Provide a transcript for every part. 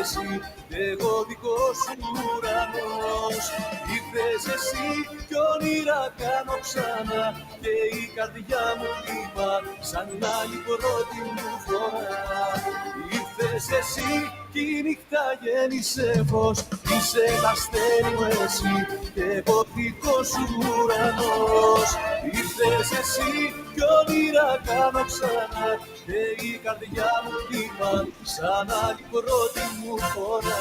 εσύ κι εγώ δικός σου ουρανός. Ήρθες εσύ κι όνειρα κάνω ξανά και η καρδιά μου χτυπά σαν άλλη πρώτη μου φορά. Ήρθες εσύ κι η νύχτα γέννησε φως, είσαι τ' αστέρι μου εσύ και εγώ δικός σου ουρανός. Ήρθες εσύ κι όνειρα κάνω ξανά και η καρδιά μου χτυπά σαν άλλη πρώτη μου φορά.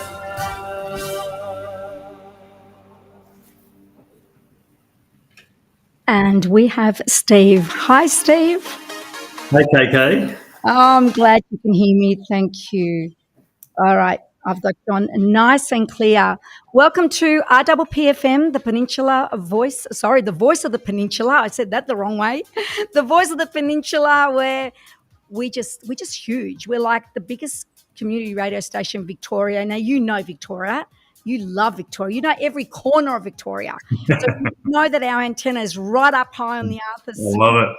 And we have Steve. Hi, Steve. Hey, KK. Oh, I'm glad you can hear me. Thank you. All right. I've got you on nice and clear. Welcome to RPPFM, the Peninsula voice. Sorry, the voice of the Peninsula. I said that the wrong way. The voice of the Peninsula, where we're just huge. We're like the biggest community radio station in Victoria. Now, you know Victoria. You love Victoria. You know every corner of Victoria. So you know that our antenna is right up high on the Arthur. I love it.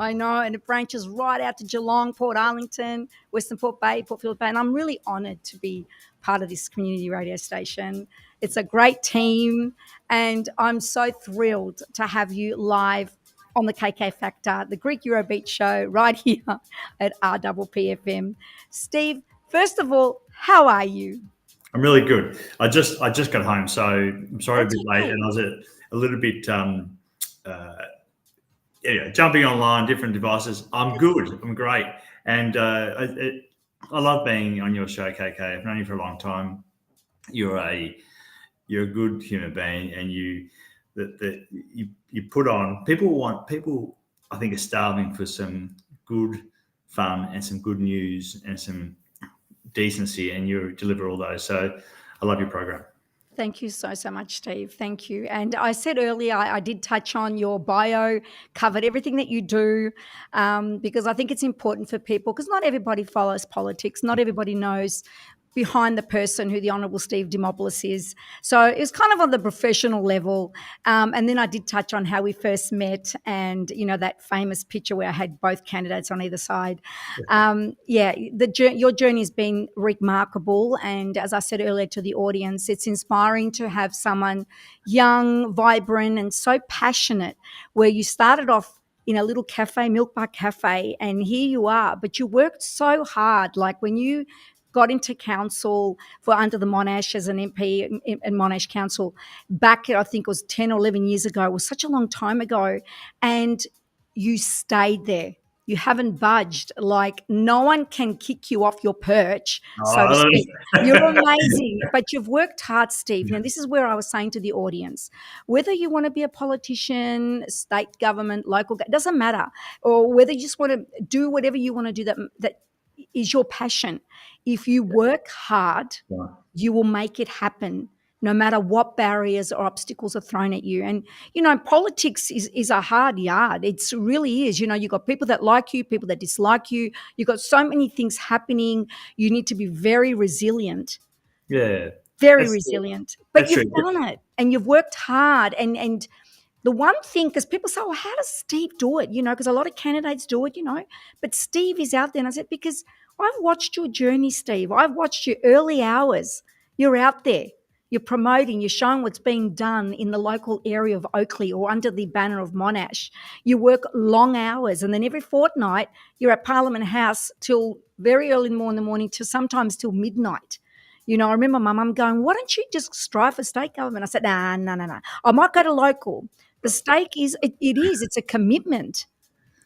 I know, and it branches right out to Geelong, Port Arlington, Western Port Bay, Port Phillip Bay, and I'm really honoured to be part of this community radio station. It's a great team, and I'm so thrilled to have you live on the KK Factor, the Greek EuroBeat Show, right here at RPPFM. Steve, first of all, how are you? I'm really good. I just got home, so I'm sorry a bit late, and I was a little bit jumping online, different devices. I'm good. I'm great, and I love being on your show, KK. I've known you for a long time. You're a good human being, and you put on. People I think are starving for some good fun and some good news and some decency, and you deliver all those. So I love your program. Thank you so much, Steve. Thank you. And I said earlier, I did touch on your bio, covered everything that you do, because I think it's important for people, because not everybody follows politics. Not everybody knows behind the person who the Honourable Steve Dimopoulos is. So it was kind of on the professional level. And then I did touch on how we first met and, you know, that famous picture where I had both candidates on either side. Your journey has been remarkable. And as I said earlier to the audience, it's inspiring to have someone young, vibrant and so passionate, where you started off in a little cafe, Milk Bar Cafe, and here you are. But you worked so hard. Like when you got into council for under the Monash as an MP in Monash Council back, I think it was 10 or 11 years ago. It was such a long time ago. And you stayed there. You haven't budged. Like no one can kick you off your perch, so to speak. You're amazing. But you've worked hard, Steve. Now, this is where I was saying to the audience, whether you want to be a politician, state government, local, it doesn't matter. Or whether you just want to do whatever you want to do that is your passion. If you work hard, you will make it happen, no matter what barriers or obstacles are thrown at you. And, you know, politics is a hard yard. It really is. You know, you've got people that like you, people that dislike you. You've got so many things happening. You need to be very resilient. Yeah. Very resilient. But you've done it and you've worked hard. And the one thing, because people say, well, how does Steve do it? You know, because a lot of candidates do it, you know. But Steve is out there. And I said, because I've watched your journey, Steve. I've watched your early hours. You're out there. You're promoting. You're showing what's being done in the local area of Oakley or under the banner of Monash. You work long hours. And then every fortnight, you're at Parliament House till very early in the morning to sometimes till midnight. You know, I remember my mum going, why don't you just strive for state government? I said, no. I might go to local. The stake it's a commitment.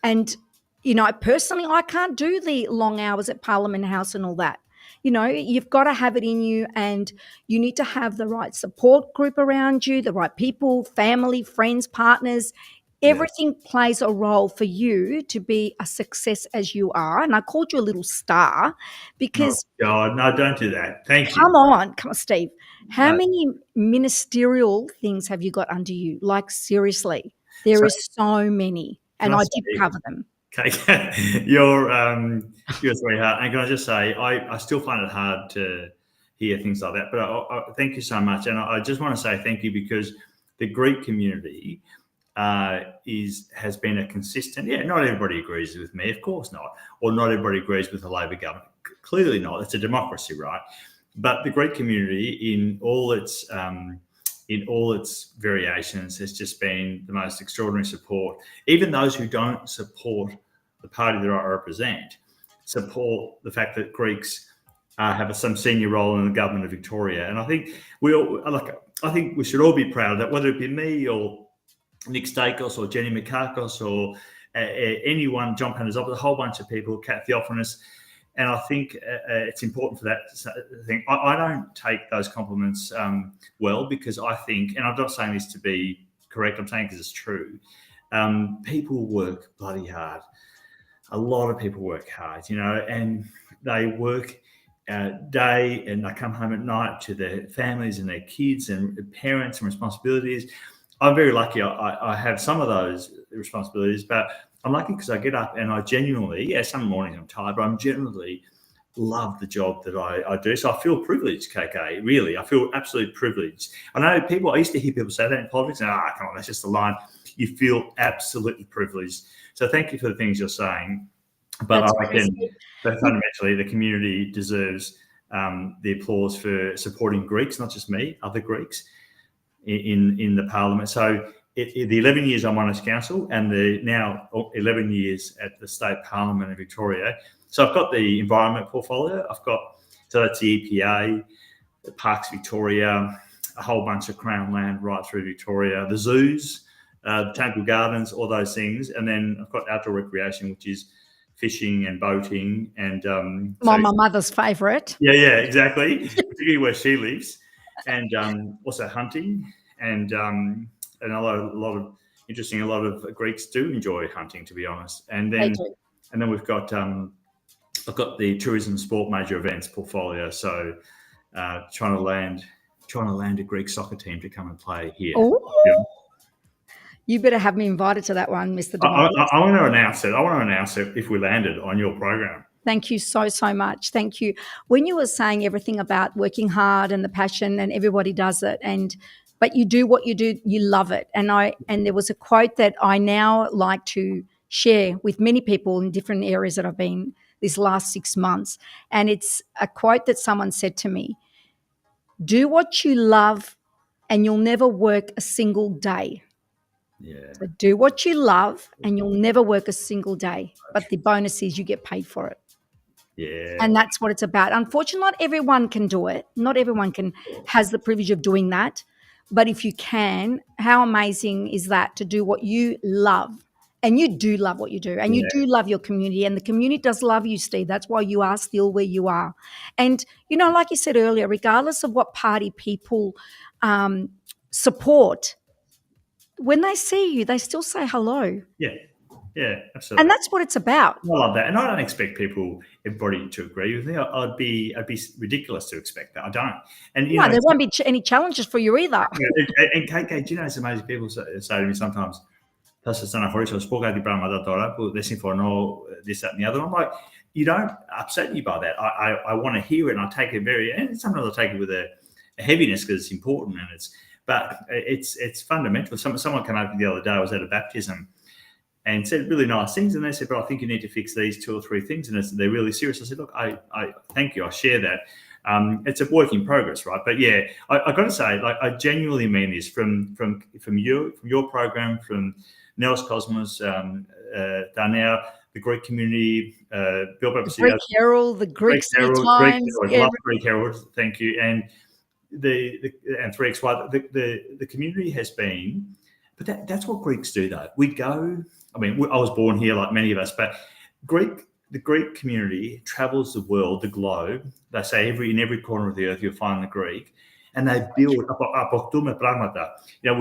And, you know, personally, I can't do the long hours at Parliament House and all that. You know, you've got to have it in you, and you need to have the right support group around you, the right people, family, friends, partners. Everything plays a role for you to be a success as you are. And I called you a little star because... Oh, God, no, don't do that. Thank you. Come on, Steve. How many ministerial things have you got under you? Like, seriously, there is so many. And I did cover them. Okay, you're a sweetheart. And can I just say, I still find it hard to hear things like that. But I thank you so much. And I just want to say thank you, because the Greek community has been a consistent. Yeah, not everybody agrees with me, of course not, or not everybody agrees with the Labor government. Clearly not. It's a democracy, right? But the Greek community, in all its variations, has just been the most extraordinary support. Even those who don't support the party that I represent support the fact that Greeks have some senior role in the government of Victoria, and I think I think we should all be proud of that, whether it be me or Nick Stakos or Jenny Mikakos or anyone, John Panazopoulos, a whole bunch of people, Kat Theophanous. And I think it's important for that thing. I don't take those compliments well, because I think, and I'm not saying this to be correct, I'm saying because it's true, people work bloody hard. A lot of people work hard, and they work day and they come home at night to their families and their kids and parents and responsibilities. I'm very lucky. I have some of those responsibilities, but I'm lucky because I get up and I genuinely, some mornings I'm tired, but I'm generally love the job that I do. So I feel privileged, KK, really. I feel absolutely privileged. I know I used to hear people say that in politics, and come on, that's just a line. You feel absolutely privileged. So thank you for the things you're saying. But I reckon that fundamentally the community deserves the applause for supporting Greeks, not just me, other Greeks in the parliament. So the 11 years I'm on as council and the now 11 years at the state parliament in Victoria. So I've got the environment portfolio. So that's the EPA, the Parks Victoria, a whole bunch of Crown land right through Victoria, the zoos, botanical gardens, all those things. And then I've got outdoor recreation, which is fishing and boating. And my mother's favourite. Yeah, exactly. Particularly where she lives. And also hunting and a lot of Greeks do enjoy hunting, to be honest. And then we've got I've got the tourism sport major events portfolio. So trying to land a Greek soccer team to come and play here. You better have me invited to that one, Mr. Dimopoulos. I want to announce it. I want to announce it if we landed on your program. Thank you so much. Thank you. When you were saying everything about working hard and the passion, and everybody does it, but you do what you do, you love it. And there was a quote that I now like to share with many people in different areas that I've been these last 6 months. And it's a quote that someone said to me: do what you love and you'll never work a single day. Yeah. So do what you love and you'll never work a single day. But the bonus is you get paid for it. Yeah. And that's what it's about. Unfortunately, not everyone can do it. Not everyone has the privilege of doing that. But if you can, how amazing is that, to do what you love? And you do love what you do. And you do love your community. And the community does love you, Steve. That's why you are still where you are. And, like you said earlier, regardless of what party people support, when they see you, they still say hello. Yeah, absolutely. And that's what it's about. I love that. And I don't expect everybody to agree with me. I'd be ridiculous to expect that. I don't. And there won't be any challenges for you either. And KK, do you know, it's amazing. People say to me sometimes, this, that, and the other. I'm like, you don't upset me by that. I want to hear it, and I take it and sometimes I take it with a heaviness because it's important, but it's fundamental. Someone came up the other day, I was at a baptism, and said really nice things, and they said, but I think you need to fix these 2 or 3 things, and they're really serious. I said, look, I thank you, I share that. It's a work in progress, right? But yeah, I got to say, I genuinely mean this from your program, from Nels Cosmos, Darnell, the Greek community, Bill Babasi, Greek Herald, the Greek Times. I love Greek Herald, thank you, and and 3XY. The community has been, but that's what Greeks do, though. We go. I mean, I was born here, like many of us, but the Greek community travels the world, the globe. They say in every corner of the earth you'll find the Greek, and they build. We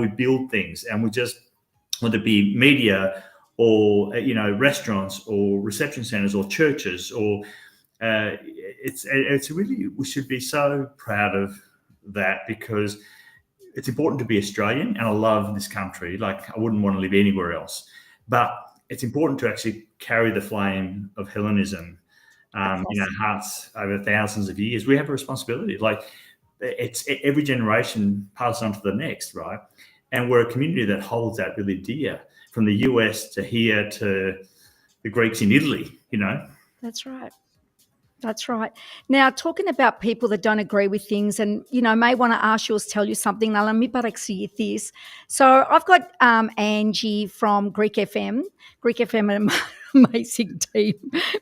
build things, and we just, whether it be media or restaurants or reception centres or churches, or it's really, we should be so proud of that, because it's important to be Australian, and I love this country. Like, I wouldn't want to live anywhere else. But it's important to actually carry the flame of Hellenism, hearts over thousands of years. We have a responsibility. Like, it's every generation passes on to the next, right? And we're a community that holds that really dear, from the US to here to the Greeks in Italy, That's right. That's right. Now, talking about people that don't agree with things and, may want to ask you or tell you something, now let me parexir this. So I've got Angie from Greek FM. Greek FM are an amazing team.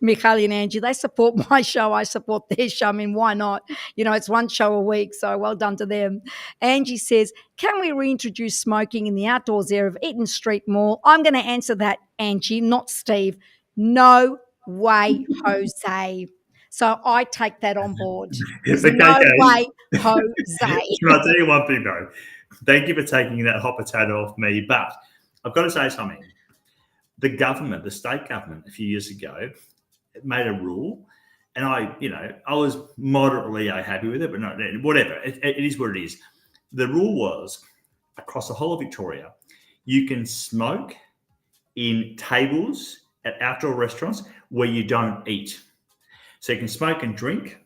Michali and Angie, they support my show. I support their show. I mean, why not? It's one show a week, so well done to them. Angie says, can we reintroduce smoking in the outdoors area of Eaton Street Mall? I'm going to answer that, Angie, not Steve. No way, Jose. So I take that on board. There's no way, Jose. I'll tell you one thing, though. Thank you for taking that hot potato off me. But I've got to say something. The government, the state government, a few years ago, made a rule. And I was moderately happy with it, but no, whatever. It is what it is. The rule was, across the whole of Victoria, you can smoke in tables at outdoor restaurants where you don't eat. So you can smoke and drink,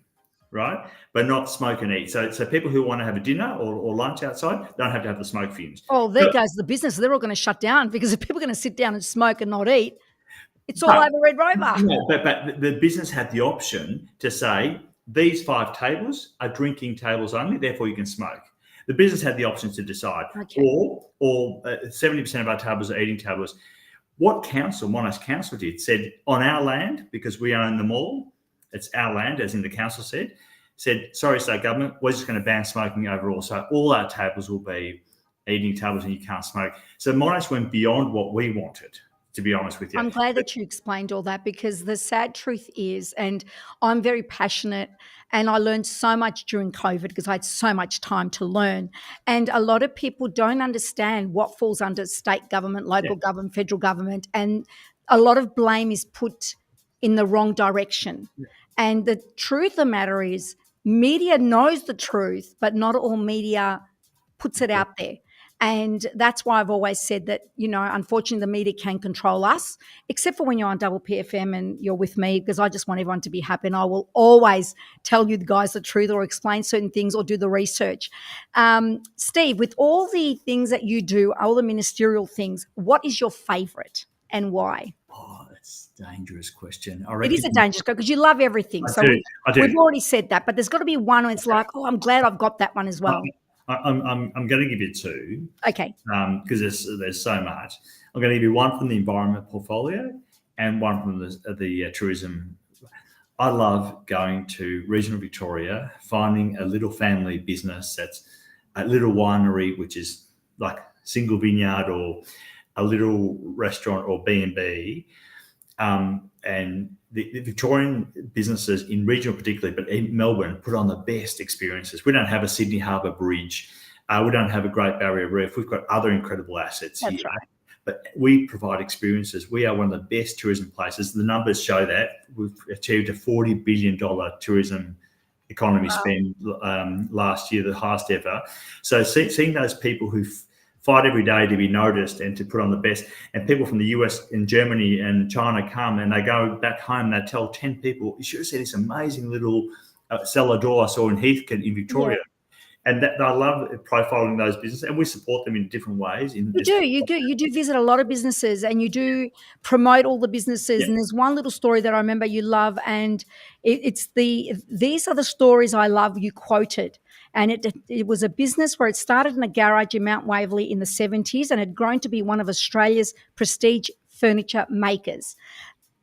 right, but not smoke and eat. So people who want to have a dinner or lunch outside don't have to have the smoke fumes. Oh, there goes the business. They're all going to shut down because if people are going to sit down and smoke and not eat, it's all over Red Rover. No, but the business had the option to say, these 5 tables are drinking tables only, therefore you can smoke. The business had the option to decide. Okay. Or 70% of our tables are eating tables. What Monash Council said, on our land, because we own the mall, it's our land, as in the council said, sorry, state government, we're just going to ban smoking overall. So all our tables will be eating tables and you can't smoke. So Monash went beyond what we wanted, to be honest with you. I'm glad that you explained all that because the sad truth is, and I'm very passionate and I learned so much during COVID because I had so much time to learn. And a lot of people don't understand what falls under state government, local government, federal government, and a lot of blame is put in the wrong direction. Yeah. And the truth of the matter is media knows the truth, but not all media puts it out there. And that's why I've always said that, unfortunately the media can control us, except for when you're on RPPFM and you're with me, because I just want everyone to be happy. And I will always tell you guys the truth or explain certain things or do the research. Steve, with all the things that you do, all the ministerial things, what is your favourite and why? Oh, that's a dangerous question. It is a dangerous question because you love everything. I do. We've already said that, but there's got to be one where it's like, oh, I'm glad I've got that one as well. I'm going to give you 2. Okay. Because there's so much. I'm going to give you one from the environment portfolio and one from the tourism. I love going to regional Victoria, finding a little family business that's a little winery, which is like single vineyard, or a little restaurant or B&B. And the Victorian businesses in regional particularly, but in Melbourne, put on the best experiences. We don't have a Sydney Harbour Bridge. We don't have a Great Barrier Reef. We've got other incredible assets here. Right. But we provide experiences. We are one of the best tourism places. The numbers show that. We've achieved a $40 billion tourism economy spend last year, the highest ever. So seeing those people who fight every day to be noticed and to put on the best, and people from the US and Germany and China come and they go back home, they tell 10 people, you should have seen this amazing little cellar door I saw in Heathcote in Victoria. Yeah. And that I love profiling those businesses, and we support them in different ways. You do visit a lot of businesses, and you do promote all the businesses. Yeah. And there's one little story that I remember you love, and these are the stories I love. You quoted, and it was a business where it started in a garage in Mount Waverley in the 70s, and had grown to be one of Australia's prestige furniture makers.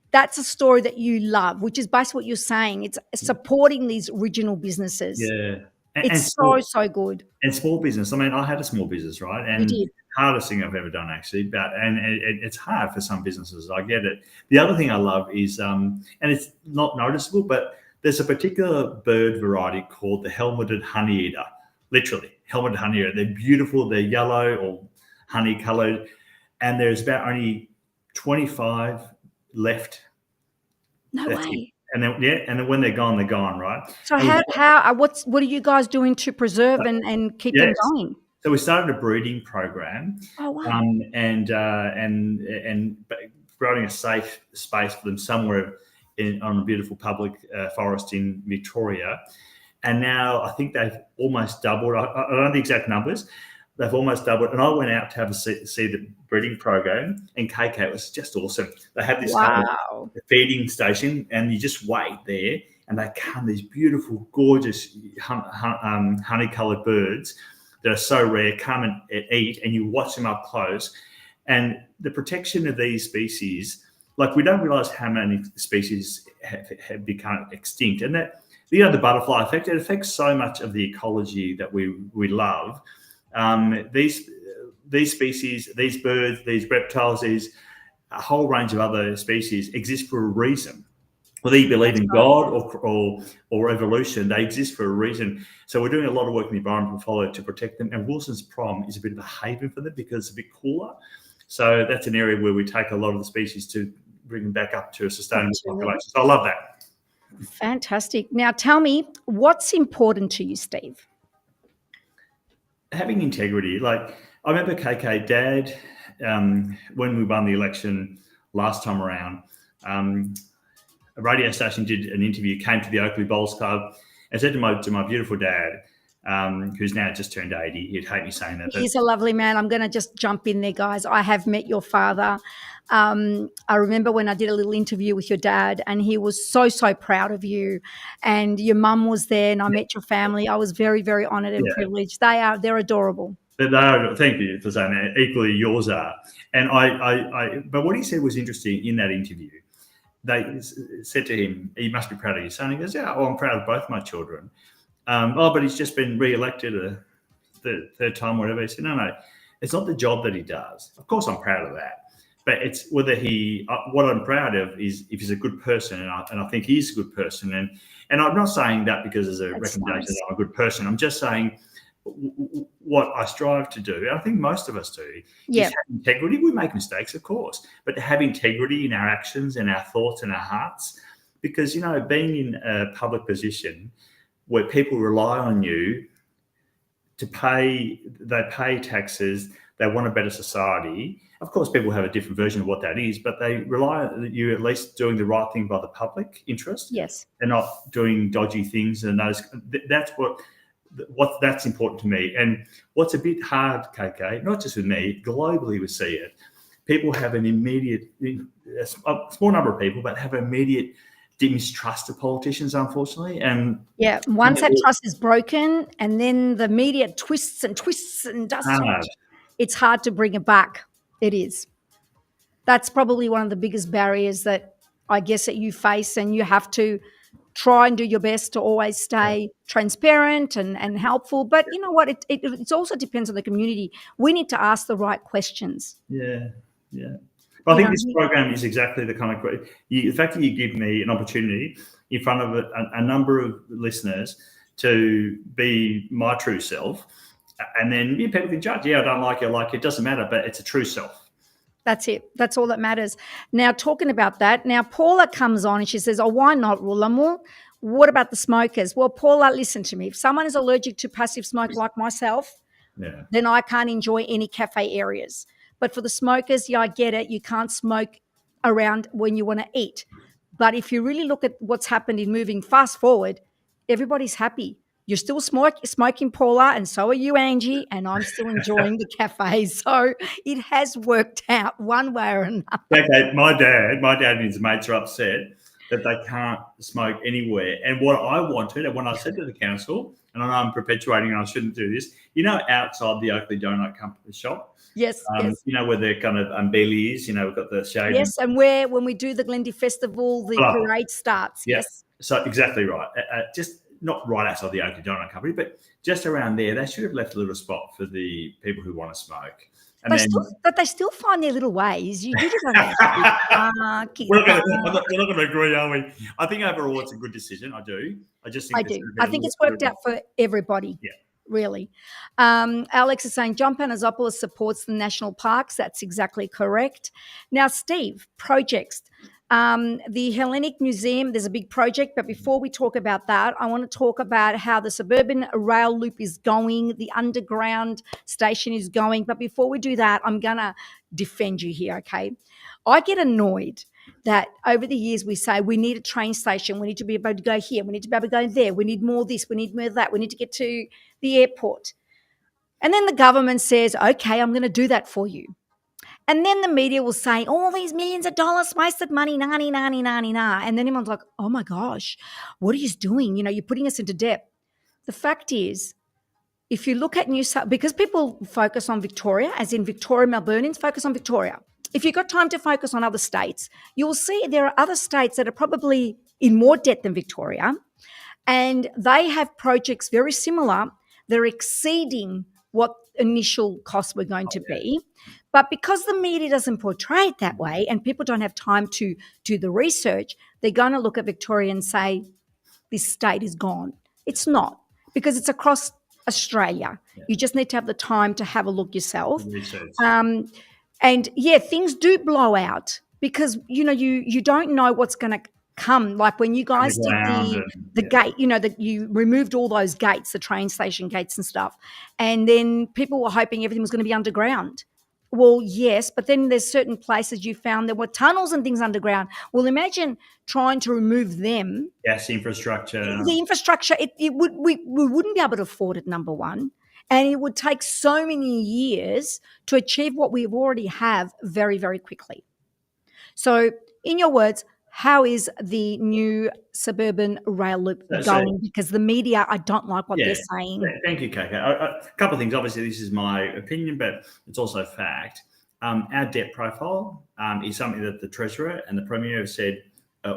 That's a story that you love, which is basically what you're saying. It's supporting these regional businesses. Yeah. It's so good. And small business. I mean, I had a small business, right? And you did. Hardest thing I've ever done, actually. It's hard for some businesses. I get it. The other thing I love is, and it's not noticeable, but there's a particular bird variety called the helmeted honeyeater. Literally, helmeted honeyeater. They're beautiful. They're yellow or honey-coloured, and there's about only 25 left. No That's way. It. And then when they're gone, right? So what are you guys doing to preserve and keep them going? So we started a breeding program. Oh wow! And providing a safe space for them somewhere on a beautiful public forest in Victoria. And now I think they've almost doubled. I don't know the exact numbers. They've almost doubled. And I went out to have see the breeding program, and KK was just awesome. They have this feeding station, and you just wait there, and they come, these beautiful, gorgeous honey-coloured birds that are so rare, come and eat, and you watch them up close. And the protection of these species, like, we don't realise how many species have become extinct. And that, the butterfly effect, it affects so much of the ecology that we love. These species, these birds, these reptiles, a whole range of other species exist for a reason. Whether you believe in God or evolution, they exist for a reason. So we're doing a lot of work in the environmental portfolio to protect them. And Wilson's Prom is a bit of a haven for them because it's a bit cooler. So that's an area where we take a lot of the species to bring them back up to a sustainable population. So I love that. Fantastic. Now tell me, what's important to you, Steve? Having integrity. Like, I remember KK, Dad, when we won the election last time around, a radio station did an interview, came to the Oakley Bowls Club, and said to my beautiful dad, who's now just turned 80, he'd hate me saying that. He's a lovely man. I'm going to just jump in there, guys. I have met your father. I remember when I did a little interview with your dad, and he was so, so proud of you. And your mum was there, and I met your family. I was very, very honoured and privileged. They're adorable. Thank you for saying that. Equally, yours are. And but what he said was interesting in that interview. They said to him, "You must be proud of your son." He goes, "Yeah, well, I'm proud of both my children." But he's just been re-elected the third time, whatever. He said, no, it's not the job that he does. Of course, I'm proud of that. But it's whether what I'm proud of is if he's a good person, and I think he's a good person. And I'm not saying that because there's a recommendation that I'm a good person. I'm just saying what I strive to do, and I think most of us do, is have integrity. We make mistakes, of course, but to have integrity in our actions and our thoughts and our hearts, because, being in a public position where people rely on you they pay taxes, they want a better society. Of course, people have a different version of what that is, but they rely on you at least doing the right thing by the public interest. Yes. And not doing dodgy things. And that's important to me. And what's a bit hard, KK, not just with me, globally we see it. People have an immediate, a small number of people, but have immediate mistrust of politicians, unfortunately. And once that trust is broken, and then the media twists and does so much, it's hard to bring it back. It is. That's probably one of the biggest barriers that I guess that you face, and you have to try and do your best to always stay transparent and helpful. But you know what? It also depends on the community. We need to ask the right questions. Yeah. But I think this program is exactly the kind of the fact that you give me an opportunity in front of a number of listeners to be my true self, and then people can judge. I don't like it, I like it. It doesn't matter, but it's a true self. That's it. That's all that matters. Now, talking about that, Paula comes on and she says, "Oh, why not, Roulakk? What about the smokers?" Well, Paula, listen to me. If someone is allergic to passive smoke like myself, then I can't enjoy any cafe areas. But for the smokers, I get it. You can't smoke around when you want to eat. But if you really look at what's happened in moving fast forward, everybody's happy. You're still smoking, Paula, and so are you, Angie, and I'm still enjoying the cafes. So it has worked out one way or another. Okay, my dad and his mates are upset that they can't smoke anywhere. And what I wanted, and when I said to the council, and I know I'm perpetuating and I shouldn't do this, outside the Oakley Donut Company shop, yes. Where the kind of umbrella is, we've got the shade. Yes, and when we do the Glendy Festival, the parade starts. Yes. So exactly right. Just not right outside the Oakley Donut Company, but just around there, they should have left a little spot for the people who want to smoke. But they still find their little ways. You just don't have to we're not going to agree, are we? I think overall it's a good decision. I do. I think it's worked out for everybody. Yeah. Really. Alex is saying John Panagopoulos supports the national parks. That's exactly correct. Now, Steve, projects. The Hellenic Museum, there's a big project, but before we talk about that, I want to talk about how the suburban rail loop is going, the underground station is going. But before we do that, I'm going to defend you here, okay? I get annoyed that over the years we say we need a train station, we need to be able to go here, we need to be able to go there, we need more of this, we need more of that, we need to get to the airport. And then the government says, okay, I'm going to do that for you. And then the media will say, all these millions of dollars wasted money, nani, nani, nani, na. And then everyone's like, oh my gosh, what are you doing? You're putting us into debt. The fact is, if you look at New South, because people focus on Victoria, as in Victoria, Melbournians focus on Victoria. If you've got time to focus on other states, you'll see there are other states that are probably in more debt than Victoria, and they have projects very similar. They're exceeding what initial costs were going to be. But because the media doesn't portray it that way and people don't have time to do the research, they're going to look at Victoria and say, this state is gone. It's not, because it's across Australia. Yeah. You just need to have the time to have a look yourself. And yeah, things do blow out because, you don't know what's going to come. Like when you guys did the gate, that you removed all those gates, the train station gates and stuff. And then people were hoping everything was going to be underground. Well, yes, but then there's certain places you found there were tunnels and things underground. Well, imagine trying to remove them. Gas infrastructure. The infrastructure, we wouldn't be able to afford it, number one. And it would take so many years to achieve what we already have very, very quickly. So in your words, how is the new suburban rail loop going? Because the media, I don't like what they're saying. Thank you, Kaka. A couple of things. Obviously, this is my opinion, but it's also fact. Our debt profile is something that the Treasurer and the Premier have said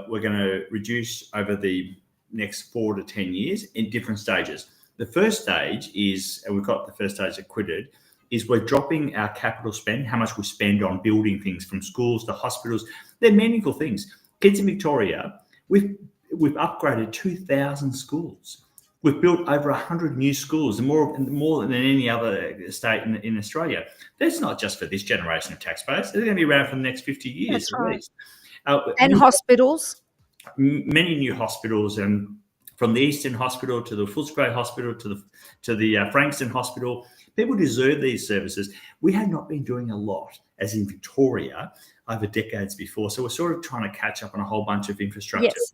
we're going to reduce over the next 4 to 10 years in different stages. The first stage is, and we've got the first stage acquitted, is we're dropping our capital spend, how much we spend on building things from schools to hospitals. They're meaningful things. Kids in Victoria, we've upgraded 2,000 schools. We've built over 100 new schools, more than any other state in Australia. That's not just for this generation of taxpayers. They're going to be around for the next 50 years. That's at right. least. And hospitals. Many new hospitals, and from the Eastern Hospital to the Footscray Hospital to the Frankston Hospital. People deserve these services. We have not been doing a lot, as in Victoria, over decades before. So we're sort of trying to catch up on a whole bunch of infrastructure. Yes.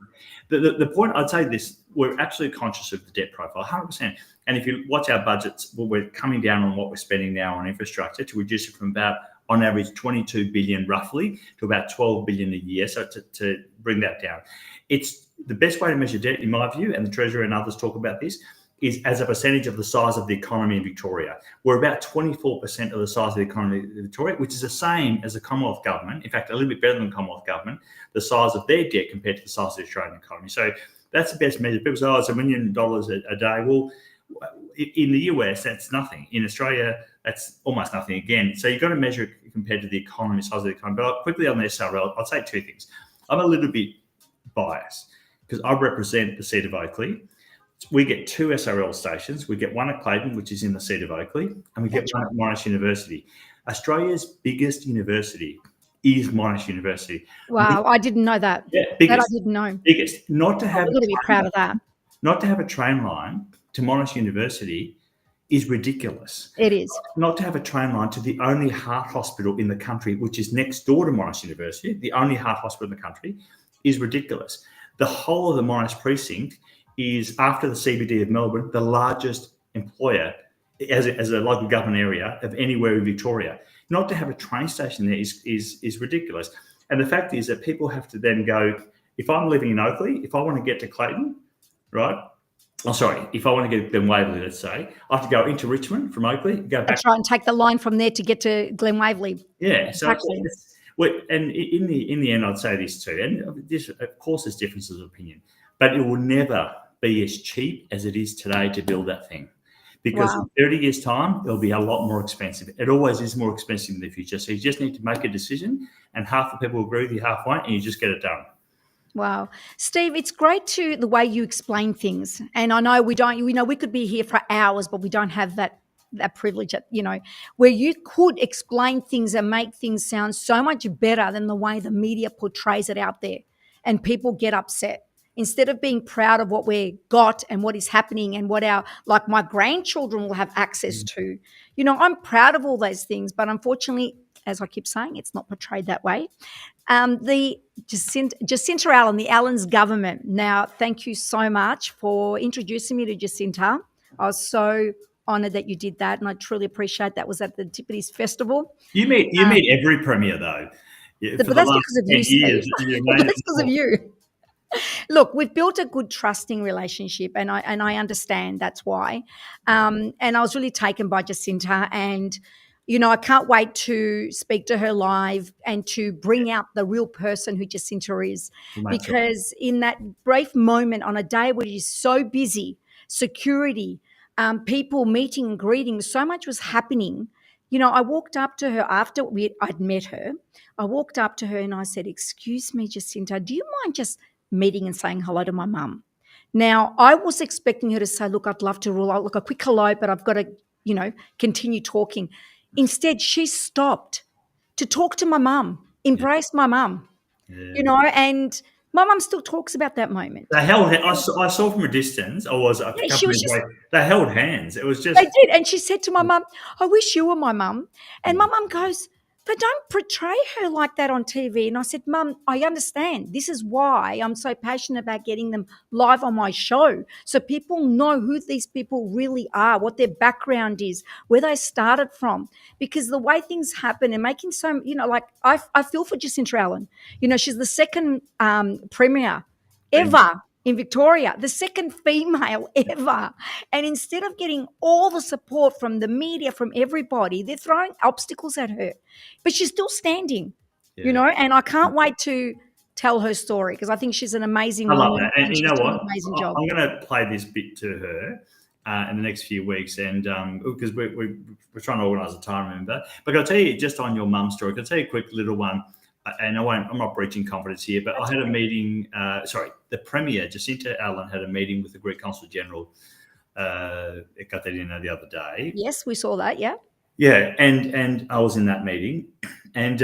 The point, I'd say this, we're absolutely conscious of the debt profile, 100%. And if you watch our budgets, we're coming down on what we're spending now on infrastructure to reduce it from about, on average, 22 billion roughly to about 12 billion a year. So to bring that down. It's the best way to measure debt, in my view, and the Treasurer and others talk about this, is as a percentage of the size of the economy in Victoria. We're about 24% of the size of the economy in Victoria, which is the same as the Commonwealth government. In fact, a little bit better than the Commonwealth government, the size of their debt compared to the size of the Australian economy. So that's the best measure. People say, oh, it's $1 million a day. Well, in the US, that's nothing. In Australia, that's almost nothing again. So you've got to measure it compared to the economy, size of the economy. But quickly on the SRL, I'll say two things. I'm a little bit biased because I represent the seat of Oakley. We get 2 SRL stations. We get one at Clayton, which is in the seat of Oakley, and we get one at Monash University. Australia's biggest university is Monash University. Wow, I didn't know that. Yeah, biggest. That I didn't know. Biggest. Not to have. I'm going to be proud of that. Not to have a train line to Monash University is ridiculous. It is. Not to have a train line to the only heart hospital in the country, which is next door to Monash University, the only heart hospital in the country, is ridiculous. The whole of the Monash precinct is, after the CBD of Melbourne, the largest employer as a local government area of anywhere in Victoria. Not to have a train station there is ridiculous. And the fact is that people have to then go, if I'm living in Oakley, if I want to get to Clayton, right? Oh, sorry, if I want to get to Glen Waverley, let's say, I have to go into Richmond from Oakley, go back. That's right, and take the line from there to get to Glen Waverley. Yeah, so and in the end, I'd say this too, and this, of course, there's differences of opinion, but it will never be as cheap as it is today to build that thing. Because in 30 years' time, it'll be a lot more expensive. It always is more expensive in the future. So you just need to make a decision, and half the people agree with you, half won't, and you just get it done. Wow. Steve, it's great the way you explain things. And I know we could be here for hours, but we don't have that privilege, where you could explain things and make things sound so much better than the way the media portrays it out there, and people get upset. Instead of being proud of what we got and what is happening and what my grandchildren will have access to, I'm proud of all those things, but unfortunately, as I keep saying, it's not portrayed that way. The Jacinta Allen, the Allens government. Now, thank you so much for introducing me to Jacinta. I was so honoured that you did that, and I truly appreciate that. Was at the Antipodes Festival. You meet every premier though. But that's because of you, Steve. That's because of you. Look, we've built a good trusting relationship, and I understand that's why. And I was really taken by Jacinta, and I can't wait to speak to her live and to bring out the real person who Jacinta is, because in that brief moment on a day where she's so busy, security, people meeting and greeting, so much was happening. I walked up to her after I'd met her. I walked up to her and I said, "Excuse me, Jacinta, do you mind just meeting and saying hello to my mum?" Now, I was expecting her to say, "Look, I'd love to rule out, look, a quick hello, but I've got to, continue talking." Instead, she stopped to talk to my mum, embrace my mum, and my mum still talks about that moment. They held. I saw from a distance. They held hands. It was just. They did, and she said to my mum, "I wish you were my mum." And my mum goes, "But don't portray her like that on TV." And I said, "Mum, I understand. This is why I'm so passionate about getting them live on my show, so people know who these people really are, what their background is, where they started from. Because the way things happen and making so, I feel for Jacinta Allen. She's the second premier ever in Victoria, the second female ever. And instead of getting all the support from the media, from everybody, they're throwing obstacles at her. But she's still standing, and I can't wait to tell her story, because I think she's an amazing woman. I love that. And you know what? An amazing job. I'm going to play this bit to her in the next few weeks, and because we're trying to organise a time, remember. But I'll tell you, just on your mum story, I'll tell you a quick little one. And I'm not breaching confidence here, but I had a meeting. The Premier, Jacinta Allen, had a meeting with the Greek Consul General, Ekaterina, the other day. Yes, we saw that. Yeah. Yeah, and I was in that meeting, and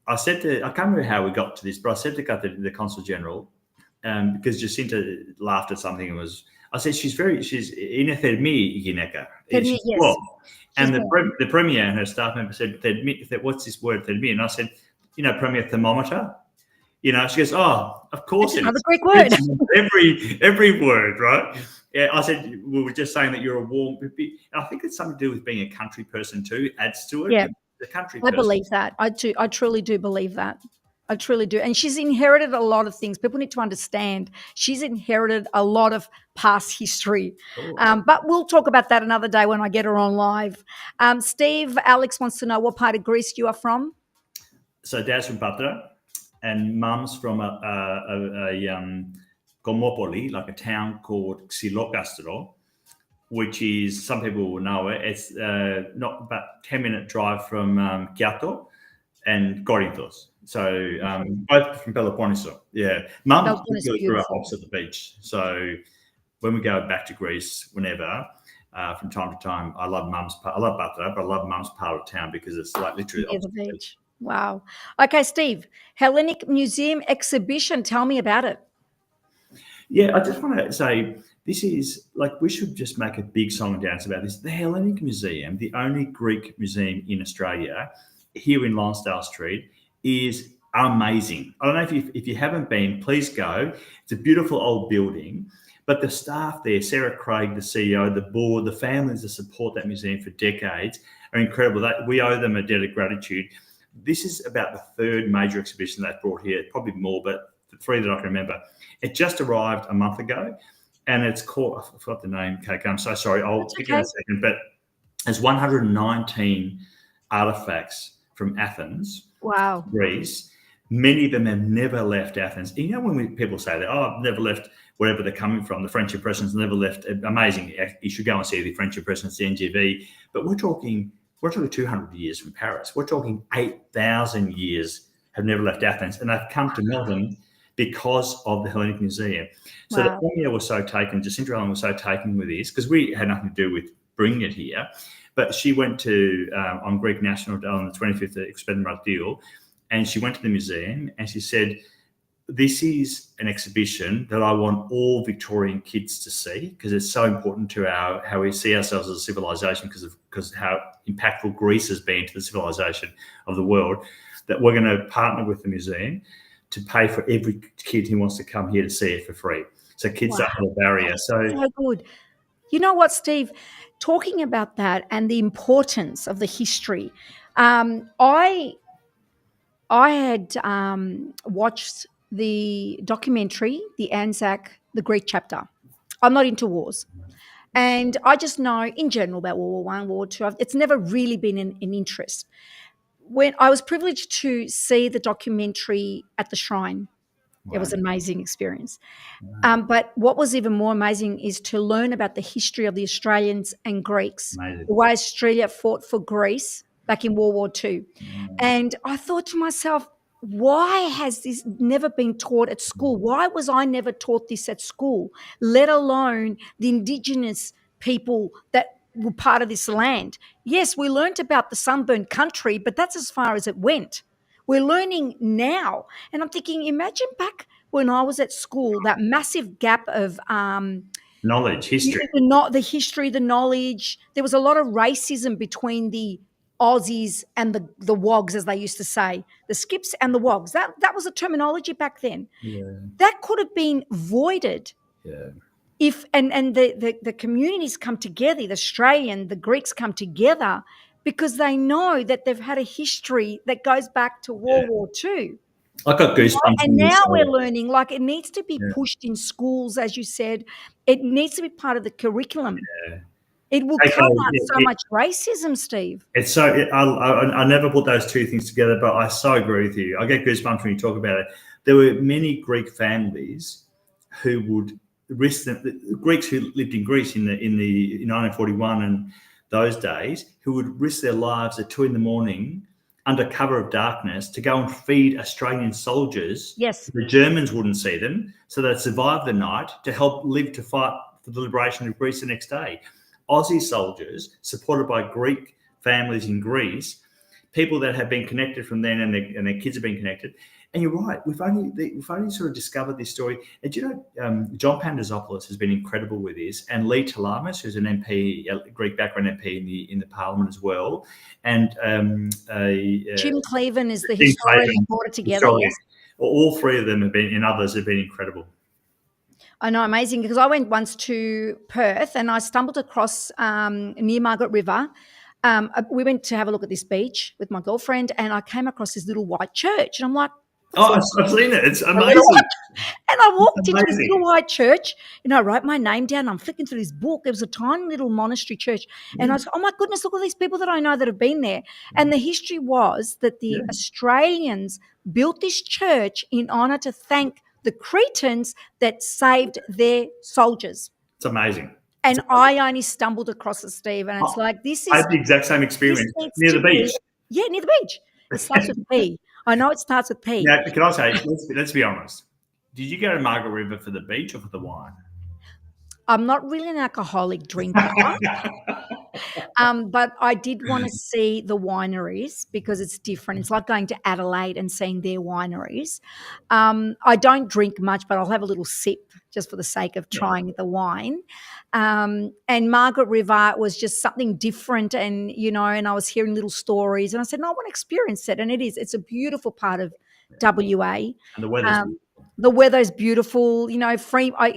I said I can't remember how we got to this, but I said to the Consul General, because Jacinta laughed at something and I said she's in a thermi gineka. Yes. And the Premier and her staff member said, "What's this word, thermi?" And I said, Premier, thermometer. She goes, "Oh, of course." It's another Greek word. every word, right? Yeah, I said, we were just saying that you're a warm. I think it's something to do with being a country person too. Adds to it. Yeah, the country. I believe that. I truly do believe that. I truly do. And she's inherited a lot of things. People need to understand she's inherited a lot of past history. But we'll talk about that another day when I get her on live. Steve, Alex wants to know what part of Greece you are from. So dad's from Patra, and mum's from a Komopoli, like a town called Xylokastro, which is, some people will know it. It's not about 10-minute drive from Kiato and Corinthos. So both from Peloponneso. Yeah, mum grew up opposite the beach. So when we go back to Greece, whenever, from time to time, I love Patra, but I love mum's part of town because it's like literally opposite the beach. Wow. Okay, Steve, Hellenic Museum Exhibition. Tell me about it. Yeah, I just want to say, this is we should just make a big song and dance about this. The Hellenic Museum, the only Greek museum in Australia, here in Lonsdale Street, is amazing. I don't know if you haven't been, please go. It's a beautiful old building, but the staff there, Sarah Craig, the CEO, the board, the families that support that museum for decades are incredible. We owe them a debt of gratitude. This is about the third major exhibition they've brought here, probably more, but the three that I can remember. It just arrived a month ago, and it's called, I forgot the name, Kate. I'm so sorry. I'll pick it in a second. But there's 119 artifacts from Athens, Greece. Many of them have never left Athens. When people say that, I've never left wherever they're coming from, the French impressions never left. Amazing. You should go and see the French impressions, the NGV. But we're talking 200 years from Paris. We're talking 8,000 years have never left Athens, and they've come to Melbourne because of the Hellenic Museum. So the Premier was so taken, Jacinta Allen was so taken with this, because we had nothing to do with bringing it here, but she went to, on Greek National Day on the 25th of Expedition, and she went to the museum and she said, "This is an exhibition that I want all Victorian kids to see, because it's so important to how we see ourselves as a civilization, because how impactful Greece has been to the civilization of the world, that we're going to partner with the museum to pay for every kid who wants to come here to see it for free. So kids don't have a barrier." So good. You know what, Steve? Talking about that and the importance of the history, I had watched the documentary, the Anzac, the Greek chapter. I'm not into wars. And I just know in general about World War One, World War Two. It's never really been an interest. When I was privileged to see the documentary at the shrine, it was an amazing experience. But what was even more amazing is to learn about the history of the Australians and Greeks, Amazing. the way Australia fought for Greece back in World War II. And I thought to myself, why has this never been taught at school? Why was I never taught this at school, let alone the Indigenous people that were part of this land? Yes, we learned about the sunburned country, but that's as far as it went. We're learning now. And I'm thinking, imagine back when I was at school, that massive gap of Knowledge, history. the history, the knowledge. There was a lot of racism between the Aussies and the Wogs, as they used to say, the Skips and the Wogs. That was a terminology back then. Yeah. That could have been voided Yeah. if and the communities come together, the Australian, the Greeks come together because they know that they've had a history that goes back to World War II. I got goosebumps. And now we're learning, like, it needs to be Yeah. pushed in schools, as you said. It needs to be part of the curriculum. Yeah. It will Okay, cut out yeah, so much racism, Steve. It's so I never put those two things together, but I so agree with you. I get goosebumps when you talk about it. There were many Greek families who would risk the Greeks who lived in Greece in 1941 and those days, who would risk their lives at 2 a.m. under cover of darkness to go and feed Australian soldiers. Yes. The Germans wouldn't see them, so they'd survive the night to help live to fight for the liberation of Greece the next day. Aussie soldiers, supported by Greek families in Greece, people that have been connected from then and their kids have been connected. And you're right, we've only sort of discovered this story. And do you know, John Pandazopoulos has been incredible with this, and Lee Talamas, who's an MP, a Greek background MP in the Parliament as well, and Jim Cleven is the Jim historian Cleven, who brought it together. Yes. All three of them have been, and others have been incredible. I know, amazing, because I went once to Perth and I stumbled across near Margaret River. We went to have a look at this beach with my girlfriend and I came across this little white church and I'm like, I've seen it. It's amazing. And I walked into this little white church and I wrote my name down. I'm flicking through this book. It was a tiny little monastery church. And I was, oh my goodness, look at these people that I know that have been there. And the history was that the Australians built this church in honour to thank the Cretans that saved their soldiers. It's amazing. And I only stumbled across it, Steve, and it's like, this is... I had the exact same experience near the beach. Near the beach. It starts with P. I know it starts with P. Now, can I say, let's be honest. Did you go to Margaret River for the beach or for the wine? I'm not really an alcoholic drinker. But I did want to see the wineries because it's different. It's like going to Adelaide and seeing their wineries. I don't drink much, but I'll have a little sip just for the sake of trying the wine. And Margaret River was just something different, and I was hearing little stories, and I said, no, I want to experience it. And it's a beautiful part of WA. And the weather's the weather's beautiful. I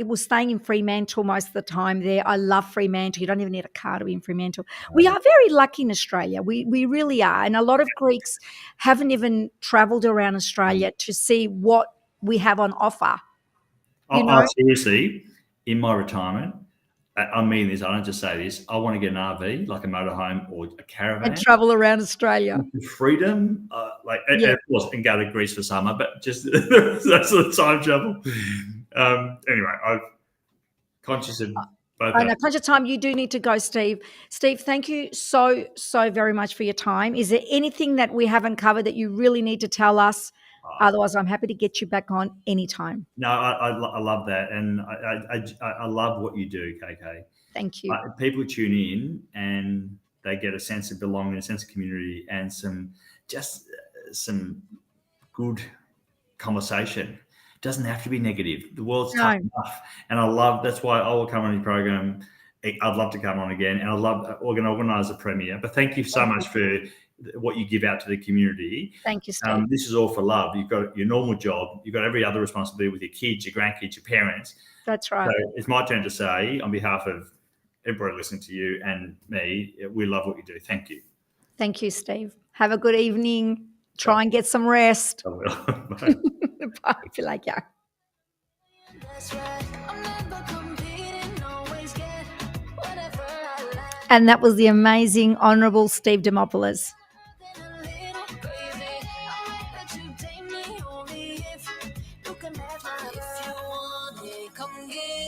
was staying in Fremantle most of the time there. I love Fremantle. You don't even need a car to be in Fremantle. We are very lucky in Australia. We really are. And a lot of Greeks haven't even travelled around Australia to see what we have on offer. Seriously, in my retirement, I mean this, I don't just say this, I want to get an RV, like a motorhome or a caravan. And travel around Australia. Freedom, of course, and go to Greece for summer, but just that sort of time travel. Anyway, I'm conscious of both. I know, conscious time, you do need to go, Steve. Steve, thank you so, so very much for your time. Is there anything that we haven't covered that you really need to tell us? Otherwise, I'm happy to get you back on anytime. No, I love that. And I love what you do, KK. Thank you. People tune in and they get a sense of belonging, a sense of community, and some good conversation. It doesn't have to be negative. The world's tough enough. And that's why I will come on your program. I'd love to come on again. And I'd love to organise a premiere. But thank you so much for what you give out to the community. Thank you, Steve. This is all for love. You've got your normal job. You've got every other responsibility with your kids, your grandkids, your parents. That's right. So it's my turn to say, on behalf of everybody listening to you and me, we love what you do. Thank you. Thank you, Steve. Have a good evening. Try and get some rest. I will. Bye. Bye. Feel like yeah. That's right. I'm never competing, always get whatever I like. And that was the amazing, Honourable Steve Dimopoulos. Then a little crazy. I might let you date me only if you can match my vibe. If you want it, come get